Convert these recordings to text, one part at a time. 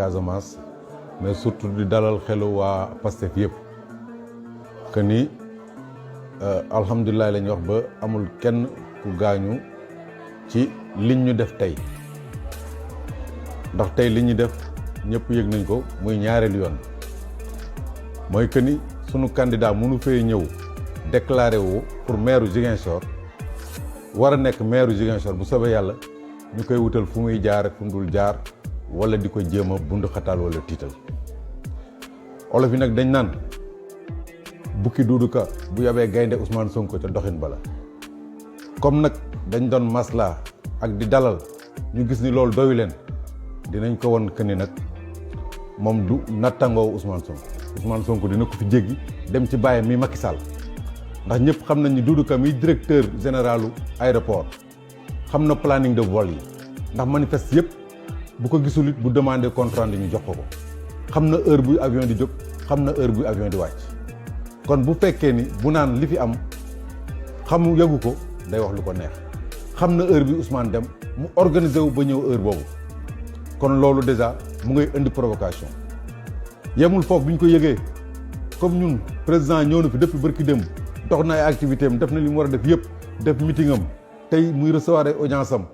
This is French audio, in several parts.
Casamance mais surtout di dalal xelu waa Pastef yëpp que ni alhamdulilah la ñuy wax ba amul kenn ku gaañu ci liñ ñu def tey ndax tey li ñu def ñëpp yëg nañ ko muy ñaareelu yoon mooy que ni sunu candidat mënu fee ñëw déclaré wu pour maire Ziguinchor war a nekk maire Ziguinchor bu soobee yàlla ñu koy wutal fu muy jaar ak fu mu dul jaar wala di ko jéem a bund xataal wala tiital olof yi nag dañ naan bukki Doudou Ka bu yabee gaynde Ousmane Sonko ca doxin bala comme nag dañ doon masla ak di dalal ñu gis ni loolu doyu leen dinañ ko won que ni nag moom du nattangoo Ousmane Sonko dina ko fi jéggi dem ci bàyyam mi Macky Sall ndax ñëpp xam nañ ni Doudou Ka mi directeur généralu aéroport xam na planning de vol yi ndax manifeste yëpp bu ko gisul it bu demandé compte rendu ñu jox ko xam na heure buy avion di jóg xam na heure buy avion di wàcc kon bu fekkee ni bu naan li fi am xamu yëgu ko day wax lu ko neex xam na heure bi Ousmane dem mu organiser wu ba ñëw heure boobu kon loolu déjà mu ngay indi provocation yemul foofu bi ñu ko yëgee comme ñun président ñëw na fi depuis bërki démb dox na ay activité am def na li mu war a def yëpp def meeting am tey muy recevoir ay audience am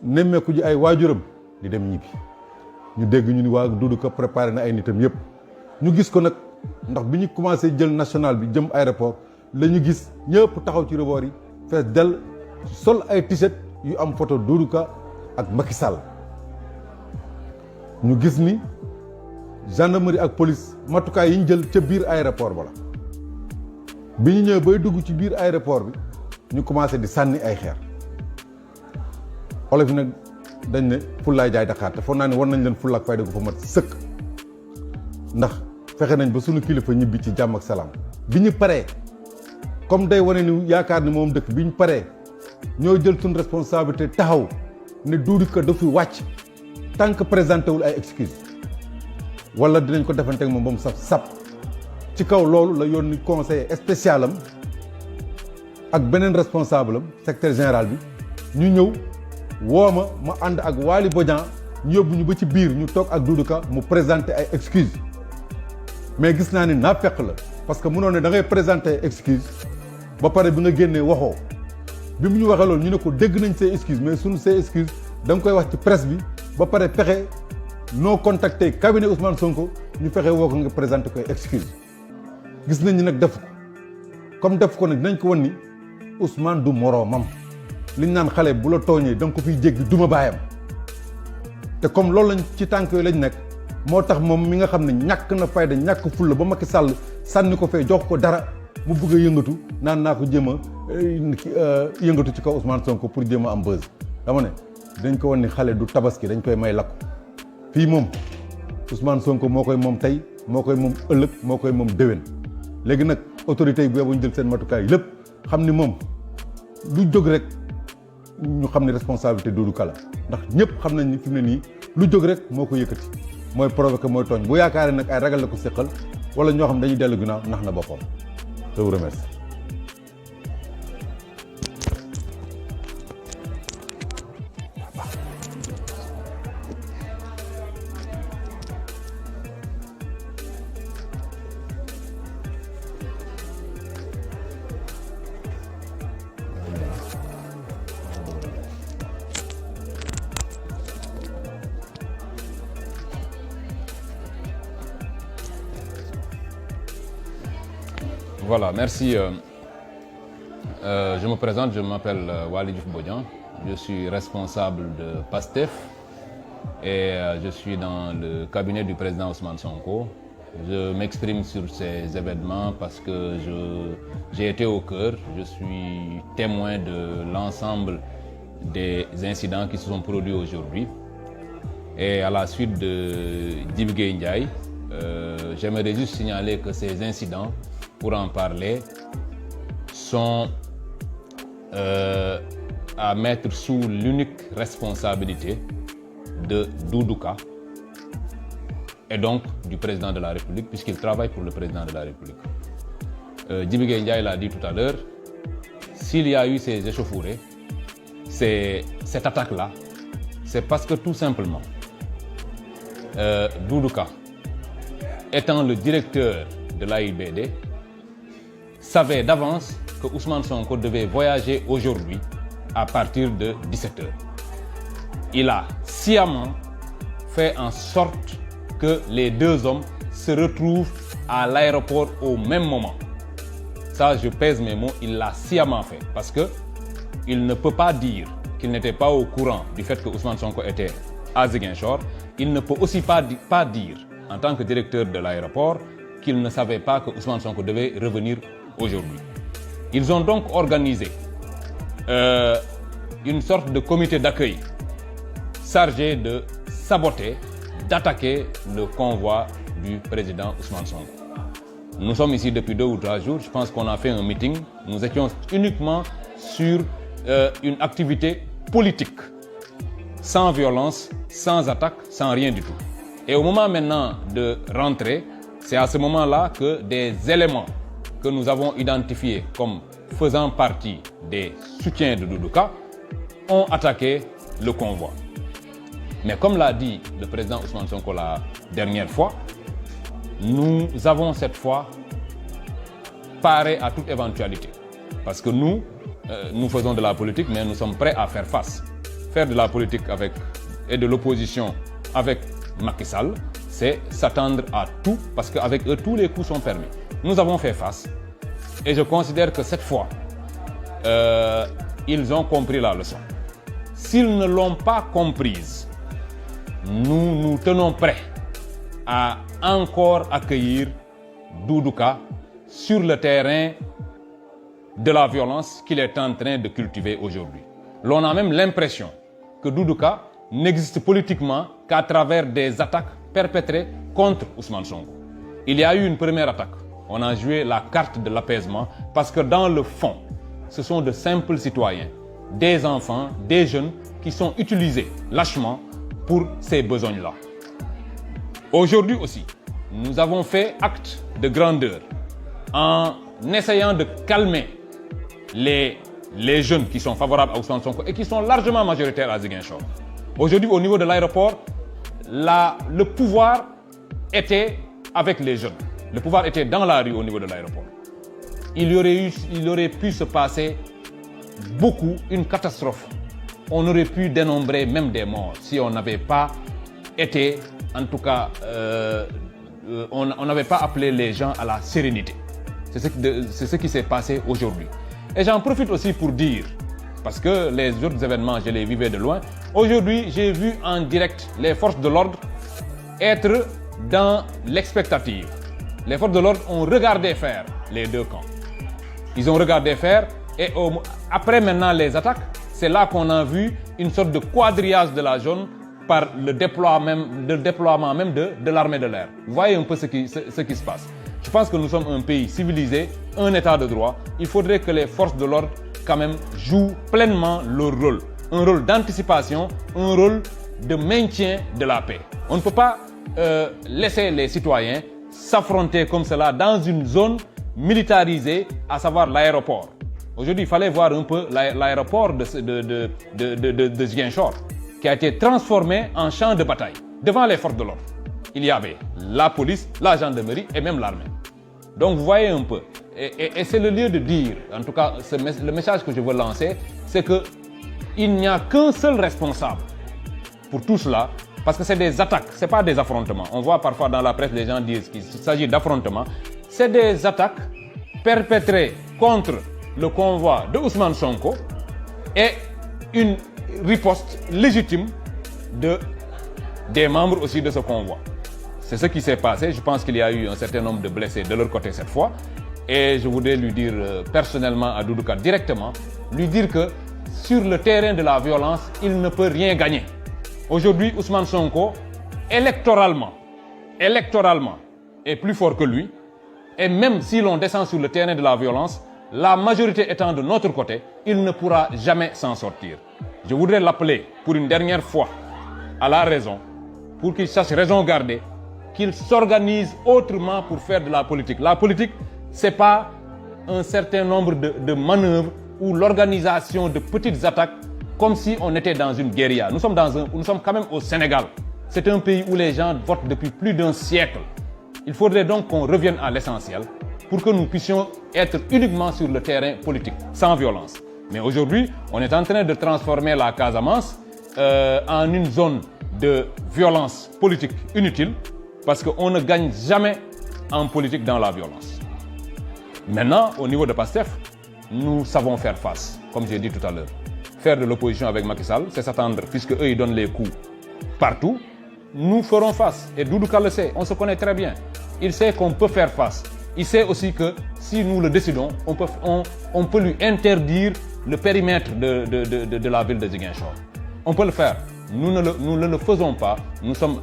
nemmeeku ji ay waajuram di dem ñibbi ñu dégg ñu ni waa Doudou Ka préparé na ay nitam yëpp ñu gis ko nag ndax bi ñu commencé jël national bi jëm aéroport la ñu gis ñëpp taxaw ci rebord yi fees del sol ay t-shirt yu am photo Doudou Ka ak Macky Sall ñu gis ni gendarmerie ak police matukaay yi ñu jël ca biir aéroport ba la bi ñu ñëwee bay dugg ci biir aéroport bi ñu commencé di sànni ay xeer olof yi nag dañ ne fullaay jaay Dakar te foog naa ne war nañ leen fulla ak fayda gu fa mat sëkk ndax fexe nañ ba sunu kilifa ñibbi ci jàmm ak salaam bi ñu paree comme day wane ni yaakaar ni moom dëkk bi ñu paree ñoo jël suñu responsabilité taxaw ne Doudou Ka dafa wàcc tant que présenté wul ay excuse wala dinañ ko defante ak moom ba mu sap ci kaw loolu la yónni conseiller spécial am ak beneen responsable am secrétaire général bi ñu ñëw woo ma ànd ak Waly Bodian ñu yóbbu ñu ba ci biir ñu toog ak Doudou Ka mu présenté ay excuse mais gis naa ni naafeq la parce que mënoon ne da ngay présenté excuse ba pare bi nga génnee waxoo bi mu ñu waxee loolu ñu ne ko dégg nañ say excuse mais suñu say excuse da nga koy wax ci presse bi ba pare fexe noo contacté cabinet Ousmane Sonko ñu fexe woo ko nga présenté koy excuse gis nañ ni nag def ko comme def ko nag dinañ ko wan ni Ousmane du moroomam liñ naan xale bu la tooñee da nga ko fiy jéggi duma baayam te comme loolu lañ ci tànk yooyu lañ nekk moo tax moom mi nga xam ne ñàkk na fayda ñàkk fulla ba Macky Sall sànni ko fee jox ko dara mu bëgg a yëngatu naan naa ko jéem a yëngatu ci kaw Ousmane Sonko pour jéem a am buzz dama ne dañ ko wan ni xale du tabaski dañ koy may lakk fii moom Ousmane Sonko moo koy moom tey moo koy moom ëllëg moo koy moom déwén léegi nag autorités yi bu ñu jël seen matukaay lépp xam ni moom lu jóg rek ñu xam ne responsabilité Doudou Ka la ndax ñëpp xam nañ ni fi mu ne nii lu jóg rek moo ko yëkkati mooy provoqué mooy tooñ bu yaakaaree nag ay ragal la ko séqal wala ñoo xam dañuy dellu ginnaaw nax na boppam. Je vous remercie. Voilà, merci. Je me présente, je m'appelle Waly Bodian, je suis responsable de PASTEF et je suis dans le cabinet du président Ousmane Sonko. Je m'exprime sur ces événements parce que j'ai été au cœur, je suis témoin de l'ensemble des incidents qui se sont produits aujourd'hui. Et à la suite de Djiby Gueye Ndiaye, j'aimerais juste signaler que ces incidents, pour en parler, sont à mettre sous l'unique responsabilité de Doudou Ka et donc du président de la République, puisqu'il travaille pour le président de la République. Djiby Gueye Ndiaye l'a dit tout à l'heure, s'il y a eu ces échauffourées, cette attaque-là, c'est parce que tout simplement, Doudouka, étant le directeur de l'AIBD, savait d'avance que Ousmane Sonko devait voyager aujourd'hui à partir de 17h. Il a sciemment fait en sorte que les deux hommes se retrouvent à l'aéroport au même moment. Ça, je pèse mes mots, il l'a sciemment fait parce que il ne peut pas dire qu'il n'était pas au courant du fait que Ousmane Sonko était à Ziguinchor. Il ne peut aussi pas dire, en tant que directeur de l'aéroport, qu'il ne savait pas que Ousmane Sonko devait revenir aujourd'hui. Ils ont donc organisé une sorte de comité d'accueil chargé de saboter, d'attaquer le convoi du président Ousmane Sonko. Nous sommes ici depuis 2 ou 3 jours, je pense qu'on a fait un meeting, nous étions uniquement sur une activité politique, sans violence, sans attaque, sans rien du tout. Et au moment maintenant de rentrer, c'est à ce moment-là que des éléments que nous avons identifiés comme faisant partie des soutiens de Doudouka ont attaqué le convoi. Mais comme l'a dit le président Ousmane Sonko la dernière fois, nous avons cette fois paré à toute éventualité. Parce que nous faisons de la politique, mais nous sommes prêts à faire face. Faire de la politique et de l'opposition avec Macky Sall, c'est s'attendre à tout, parce qu'avec eux, tous les coups sont permis. Nous avons fait face, et je considère que cette fois, ils ont compris la leçon. S'ils ne l'ont pas comprise, nous nous tenons prêts à encore accueillir Doudouka sur le terrain de la violence qu'il est en train de cultiver aujourd'hui. L'on a même l'impression que Doudouka n'existe politiquement qu'à travers des attaques perpétrées contre Ousmane Sonko. Il y a eu une première attaque. On a joué la carte de l'apaisement parce que dans le fond, ce sont de simples citoyens, des enfants, des jeunes qui sont utilisés lâchement pour ces besognes-là. Aujourd'hui aussi, nous avons fait acte de grandeur en essayant de calmer les jeunes qui sont favorables à Ousmane Sonko et qui sont largement majoritaires à Ziguinchor. Aujourd'hui, au niveau de l'aéroport, le pouvoir était avec les jeunes. Le pouvoir était dans la rue au niveau de l'aéroport. Il aurait pu se passer une catastrophe. On aurait pu dénombrer même des morts si on n'avait pas été, en tout cas, on n'avait pas appelé les gens à la sérénité. C'est ce qui s'est passé aujourd'hui. Et j'en profite aussi pour dire, parce que les autres événements, je les vivais de loin. Aujourd'hui, j'ai vu en direct les forces de l'ordre être dans l'expectative. Les forces de l'ordre ont regardé faire les deux camps. Ils ont regardé faire et après maintenant les attaques, c'est là qu'on a vu une sorte de quadrillage de la zone par le déploiement même de l'armée de l'air. Vous voyez un peu ce qui se passe. Je pense que nous sommes un pays civilisé, un état de droit. Il faudrait que les forces de l'ordre quand même jouent pleinement leur rôle. Un rôle d'anticipation, un rôle de maintien de la paix. On ne peut pas laisser les citoyens s'affronter comme cela dans une zone militarisée, à savoir l'aéroport. Aujourd'hui, il fallait voir un peu l'aéroport de Ziguinchor, qui a été transformé en champ de bataille devant les forces de l'ordre. Il y avait la police, la gendarmerie et même l'armée. Donc vous voyez un peu. Et c'est le lieu de dire, en tout cas, le message que je veux lancer, c'est qu'il n'y a qu'un seul responsable pour tout cela, parce que c'est des attaques, ce n'est pas des affrontements. On voit parfois dans la presse, les gens disent qu'il s'agit d'affrontements. C'est des attaques perpétrées contre le convoi de Ousmane Sonko et une riposte légitime des membres aussi de ce convoi. C'est ce qui s'est passé. Je pense qu'il y a eu un certain nombre de blessés de leur côté cette fois. Et je voudrais lui dire personnellement à Doudouka directement, lui dire que sur le terrain de la violence, il ne peut rien gagner. Aujourd'hui, Ousmane Sonko, électoralement, est plus fort que lui. Et même si l'on descend sur le terrain de la violence, la majorité étant de notre côté, il ne pourra jamais s'en sortir. Je voudrais l'appeler pour une dernière fois à la raison, pour qu'il sache raison garder, qu'il s'organise autrement pour faire de la politique. La politique, ce n'est pas un certain nombre de manœuvres ou l'organisation de petites attaques comme si on était dans une guérilla. Nous sommes quand même au Sénégal. C'est un pays où les gens votent depuis plus d'un siècle. Il faudrait donc qu'on revienne à l'essentiel pour que nous puissions être uniquement sur le terrain politique, sans violence. Mais aujourd'hui, on est en train de transformer la Casamance en une zone de violence politique inutile parce qu'on ne gagne jamais en politique dans la violence. Maintenant, au niveau de PASTEF, nous savons faire face, comme j'ai dit tout à l'heure. Faire de l'opposition avec Macky Sall, c'est s'attendre, puisque eux ils donnent les coups partout. Nous ferons face. Et Doudou Ka le sait, on se connaît très bien. Il sait qu'on peut faire face. Il sait aussi que si nous le décidons, on peut lui interdire le périmètre de la ville de Ziguinchor. On peut le faire. Nous ne le faisons pas. Nous sommes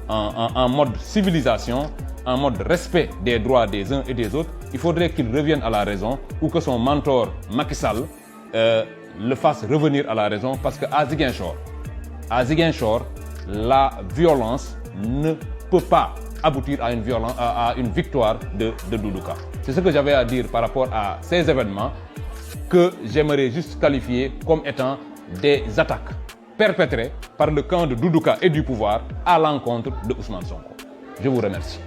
en mode civilisation, en mode respect des droits des uns et des autres. Il faudrait qu'il revienne à la raison ou que son mentor Macky Sall le fasse revenir à la raison parce qu'à Ziguinchor, la violence ne peut pas aboutir à une victoire de Doudou Ka. C'est ce que j'avais à dire par rapport à ces événements que j'aimerais juste qualifier comme étant des attaques perpétrées par le camp de Doudou Ka et du pouvoir à l'encontre de Ousmane Sonko. Je vous remercie.